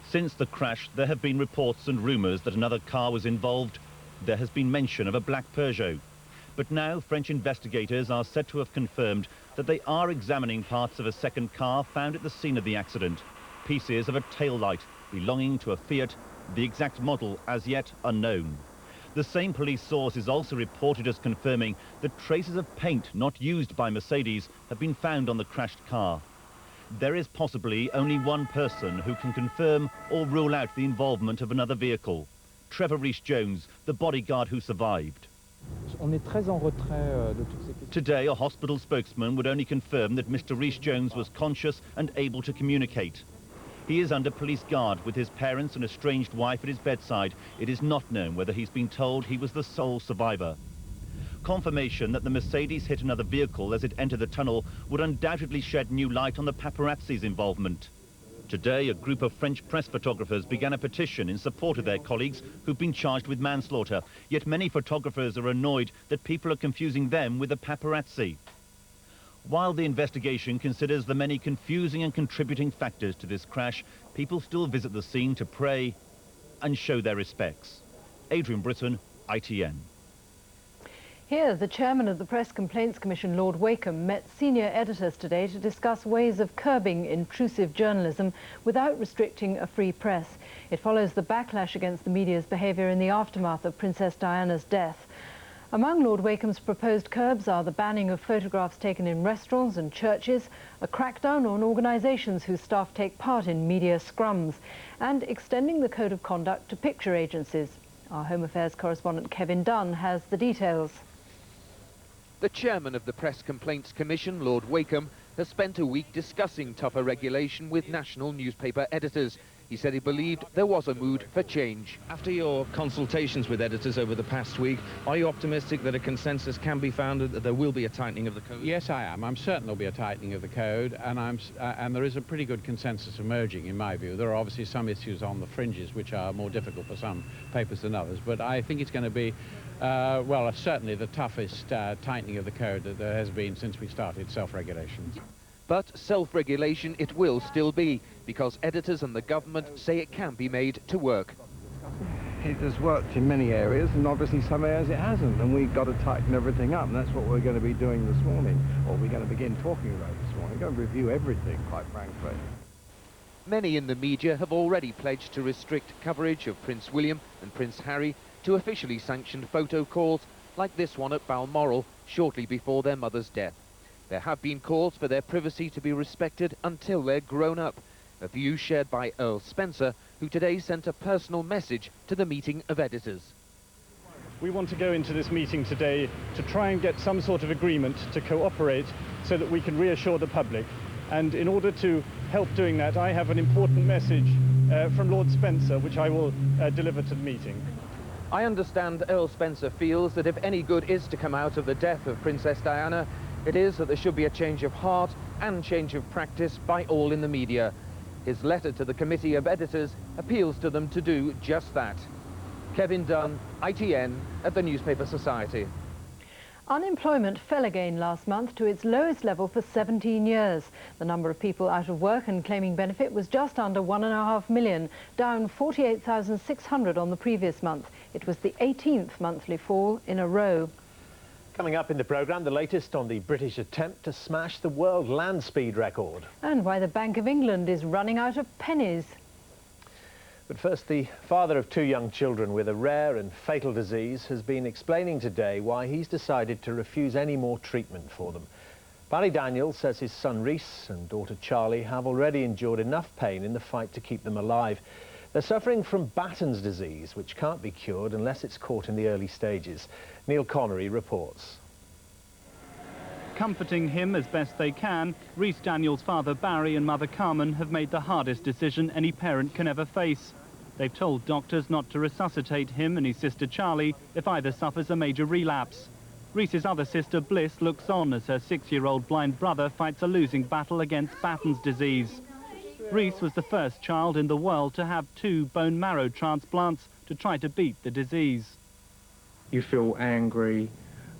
Since the crash, there have been reports and rumours that another car was involved. There has been mention of a black Peugeot. But now French investigators are said to have confirmed that they are examining parts of a second car found at the scene of the accident. Pieces of a tail light belonging to a Fiat, the exact model as yet unknown. The same police source is also reported as confirming that traces of paint not used by Mercedes have been found on the crashed car. There is possibly only one person who can confirm or rule out the involvement of another vehicle. Trevor Rhys-Jones, the bodyguard who survived. Today, a hospital spokesman would only confirm that Mr. Rhys-Jones was conscious and able to communicate. He is under police guard with his parents and estranged wife at his bedside. It is not known whether he's been told he was the sole survivor. Confirmation that the Mercedes hit another vehicle as it entered the tunnel would undoubtedly shed new light on the paparazzi's involvement. Today, a group of French press photographers began a petition in support of their colleagues who've been charged with manslaughter. Yet many photographers are annoyed that people are confusing them with the paparazzi. While the investigation considers the many confusing and contributing factors to this crash, people still visit the scene to pray and show their respects. Adrian Britton, ITN. Here, the chairman of the Press Complaints Commission, Lord Wakeham, met senior editors today to discuss ways of curbing intrusive journalism without restricting a free press. It follows the backlash against the media's behaviour in the aftermath of Princess Diana's death. Among Lord Wakeham's proposed curbs are the banning of photographs taken in restaurants and churches, a crackdown on organisations whose staff take part in media scrums, and extending the code of conduct to picture agencies. Our Home Affairs correspondent Kevin Dunn has the details. The chairman of the Press Complaints Commission, Lord Wakeham, has spent a week discussing tougher regulation with national newspaper editors. He said he believed there was a mood for change. After your consultations with editors over the past week, are you optimistic that a consensus can be found, that there will be a tightening of the code? Yes, I am. I'm certain there'll be a tightening of the code, and there is a pretty good consensus emerging, in my view. There are obviously some issues on the fringes which are more difficult for some papers than others, but I think it's going to be, well, certainly the toughest tightening of the code that there has been since we started self-regulation. But self-regulation it will still be, because editors and the government say it can be made to work. It has worked in many areas, and obviously some areas it hasn't, and we've got to tighten everything up, and that's what we're going to be doing this morning, or we're going to begin talking about this morning. We're going to review everything, quite frankly. Many in the media have already pledged to restrict coverage of Prince William and Prince Harry to officially sanctioned photo calls like this one at Balmoral shortly before their mother's death. There have been calls for their privacy to be respected until they're grown up, a view shared by Earl Spencer, who today sent a personal message to the meeting of editors. We want to go into this meeting today to try and get some sort of agreement to cooperate so that we can reassure the public. And in order to help doing that, I have an important message from Lord Spencer, which I will deliver to the meeting. I understand Earl Spencer feels that if any good is to come out of the death of Princess Diana, it is that there should be a change of heart and change of practice by all in the media. His letter to the Committee of Editors appeals to them to do just that. Kevin Dunn, ITN, at the Newspaper Society. Unemployment fell again last month to its lowest level for 17 years. The number of people out of work and claiming benefit was just under 1.5 million, down 48,600 on the previous month. It was the 18th monthly fall in a row. Coming up in the programme, the latest on the British attempt to smash the world land speed record. And why the Bank of England is running out of pennies. But first, the father of 2 young children with a rare and fatal disease has been explaining today why he's decided to refuse any more treatment for them. Barry Daniels says his son Rhys and daughter Charlie have already endured enough pain in the fight to keep them alive. They're suffering from Batten's disease, which can't be cured unless it's caught in the early stages. Neil Connery reports. Comforting him as best they can, Rhys Daniels' father Barry and mother Carmen have made the hardest decision any parent can ever face. They've told doctors not to resuscitate him and his sister Charlie if either suffers a major relapse. Rhys's other sister Bliss looks on as her 6-year-old blind brother fights a losing battle against Batten's disease. Rhys was the first child in the world to have 2 bone marrow transplants to try to beat the disease. You feel angry,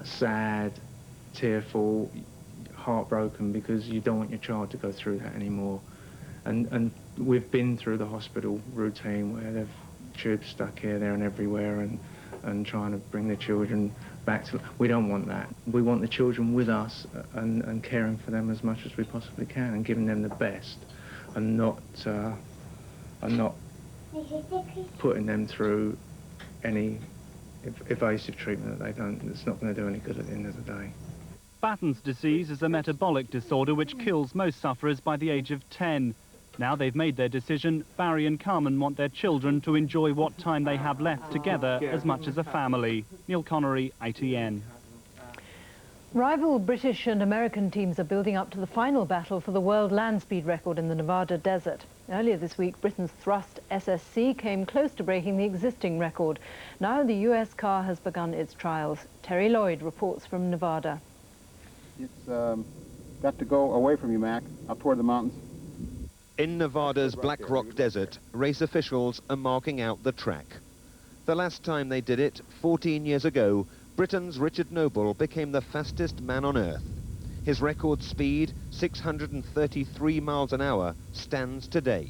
sad, tearful, heartbroken because you don't want your child to go through that anymore. And We've been through the hospital routine where they've tubes stuck here, there and everywhere, and trying to bring the children back to... We don't want that. We want the children with us and caring for them as much as we possibly can and giving them the best, and not putting them through any evasive treatment that's not going to do any good at the end of the day. Batten's disease is a metabolic disorder which kills most sufferers by the age of 10. Now they've made their decision, Barry and Carmen want their children to enjoy what time they have left together as much as a family. Neil Connery, ITN. Rival British and American teams are building up to the final battle for the world land speed record in the Nevada desert. Earlier this week, Britain's thrust SSC came close to breaking the existing record. Now the US car has begun its trials. Terry Lloyd reports from Nevada. It's got to go away from you, Mac, up toward the mountains. In Nevada's Black Rock Desert, race officials are marking out the track. The last time they did it, 14 years ago, Britain's Richard Noble became the fastest man on Earth. His record speed, 633 miles an hour, stands today.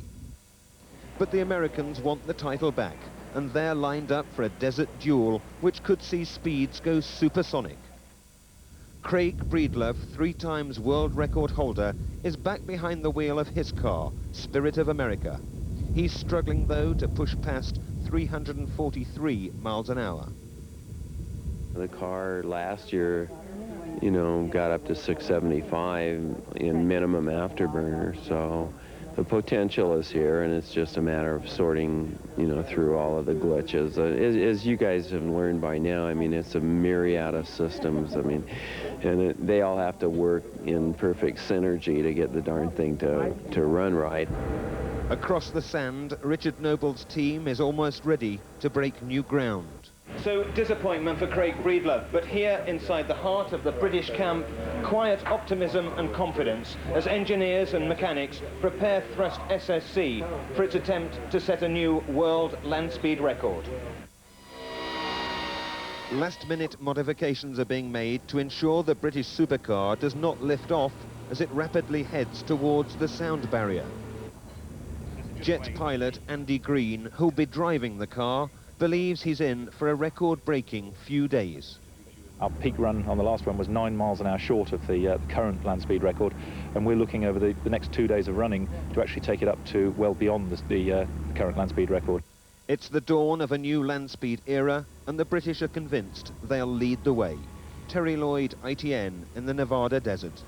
But the Americans want the title back, and they're lined up for a desert duel which could see speeds go supersonic. Craig Breedlove, 3 times world record holder, is back behind the wheel of his car, Spirit of America. He's struggling, though, to push past 343 miles an hour. The car last year, you know, got up to 675 in minimum afterburner, so the potential is here, and it's just a matter of sorting, you know, through all of the glitches. As you guys have learned by now, I mean, it's a myriad of systems, I mean, and they all have to work in perfect synergy to get the darn thing to run right. Across the sand, Richard Noble's team is almost ready to break new ground. So, disappointment for Craig Breedlove, but here inside the heart of the British camp, quiet optimism and confidence as engineers and mechanics prepare Thrust SSC for its attempt to set a new world land speed record. Last-minute modifications are being made to ensure the British supercar does not lift off as it rapidly heads towards the sound barrier. Jet pilot Andy Green, who'll be driving the car, believes he's in for a record-breaking few days. Our peak run on the last one was 9 miles an hour short of the current land speed record, and we're looking over the next 2 days of running to actually take it up to well beyond the current land speed record. It's the dawn of a new land speed era, and the British are convinced they'll lead the way. Terry Lloyd, ITN, in the Nevada desert.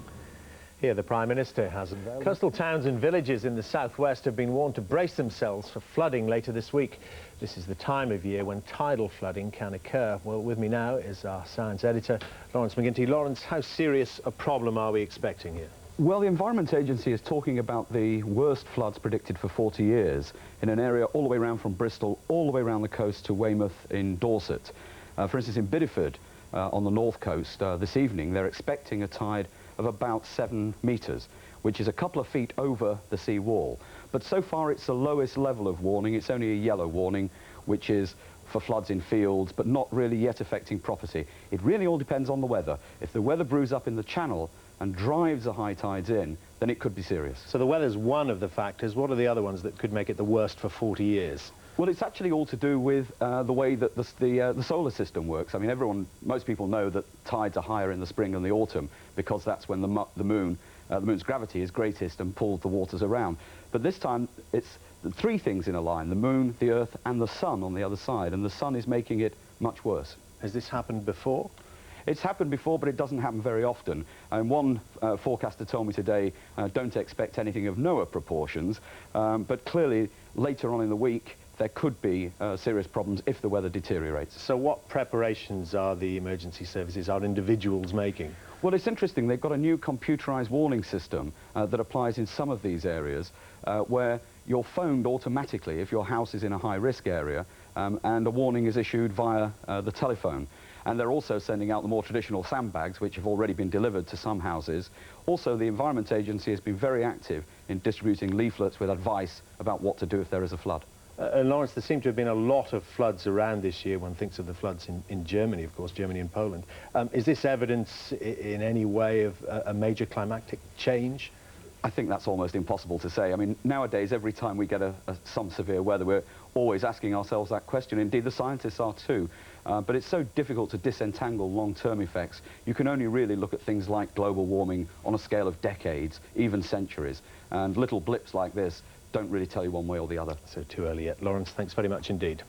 Here the Prime Minister has unveiled. Coastal towns and villages in the southwest have been warned to brace themselves for flooding later this week. This is the time of year when tidal flooding can occur. Well, with me now is our science editor, Lawrence McGinty. Lawrence, how serious a problem are we expecting here? Well, the Environment Agency is talking about the worst floods predicted for 40 years in an area all the way around from Bristol, all the way around the coast to Weymouth in Dorset. For instance, in Bideford, on the north coast, this evening, they're expecting a tide of about 7 meters, which is a couple of feet over the sea wall. But so far it's the lowest level of warning. It's only a yellow warning, which is for floods in fields, but not really yet affecting property. It really all depends on the weather. If the weather brews up in the channel and drives the high tides in, then it could be serious. So the weather's one of the factors. What are the other ones that could make it the worst for 40 years? Well, it's actually all to do with the way that the solar system works. I mean, most people know that tides are higher in the spring and the autumn because that's when the moon's gravity is greatest and pulls the waters around. But this time, it's the 3 things in a line: the moon, the earth, and the sun on the other side, and the sun is making it much worse. Has this happened before? It's happened before, but it doesn't happen very often. And one forecaster told me today, don't expect anything of Noah proportions, but clearly later on in the week, there could be serious problems if the weather deteriorates. So what preparations are the emergency services, are individuals making? Well, it's interesting. They've got a new computerized warning system that applies in some of these areas where you're phoned automatically if your house is in a high-risk area and a warning is issued via the telephone. And they're also sending out the more traditional sandbags, which have already been delivered to some houses. Also, the Environment Agency has been very active in distributing leaflets with advice about what to do if there is a flood. And Lawrence, there seem to have been a lot of floods around this year. One thinks of the floods in Germany, of course, Germany and Poland. Is this evidence in any way of a major climatic change? I think that's almost impossible to say. I mean, nowadays, every time we get some severe weather, we're always asking ourselves that question. Indeed, the scientists are too. But it's so difficult to disentangle long-term effects. You can only really look at things like global warming on a scale of decades, even centuries. And little blips like this don't really tell you one way or the other. So too early yet. Lawrence, thanks very much indeed.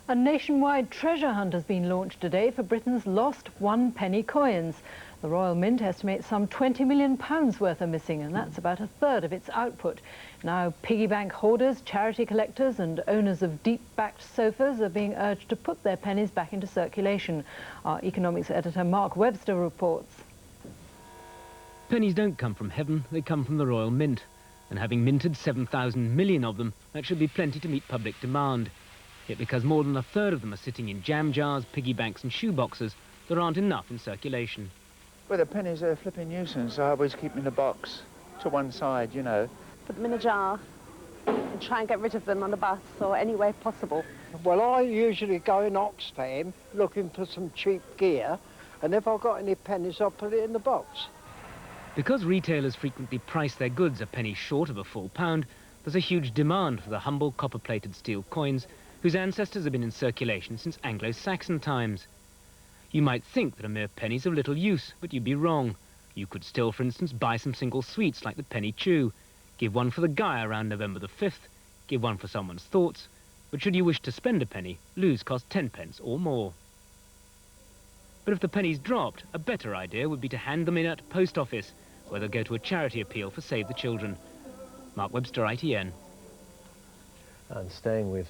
A nationwide treasure hunt has been launched today for Britain's lost one-penny coins. The Royal Mint estimates some £20 million worth are missing, and that's about a third of its output. Now, piggy bank hoarders, charity collectors and owners of deep-backed sofas are being urged to put their pennies back into circulation. Our economics editor Mark Webster reports. Pennies don't come from heaven, they come from the Royal Mint. And having minted 7,000 million of them, that should be plenty to meet public demand. Yet because more than a third of them are sitting in jam jars, piggy banks and shoeboxes, there aren't enough in circulation. Well, the pennies are a flipping nuisance. I always keep them in a box to one side, you know. Put them in a jar and try and get rid of them on the bus or any way possible. Well, I usually go in Oxfam looking for some cheap gear, and if I've got any pennies, I'll put it in the box. Because retailers frequently price their goods a penny short of a full pound, there's a huge demand for the humble copper-plated steel coins whose ancestors have been in circulation since Anglo-Saxon times. You might think that a mere penny's of little use, but you'd be wrong. You could still, for instance, buy some single sweets like the penny chew, give one for the guy around November the 5th, give one for someone's thoughts, but should you wish to spend a penny, lose cost 10p or more. But if the pennies dropped, a better idea would be to hand them in at post office, where they'll go to a charity appeal for Save the Children. Mark Webster, ITN. And staying with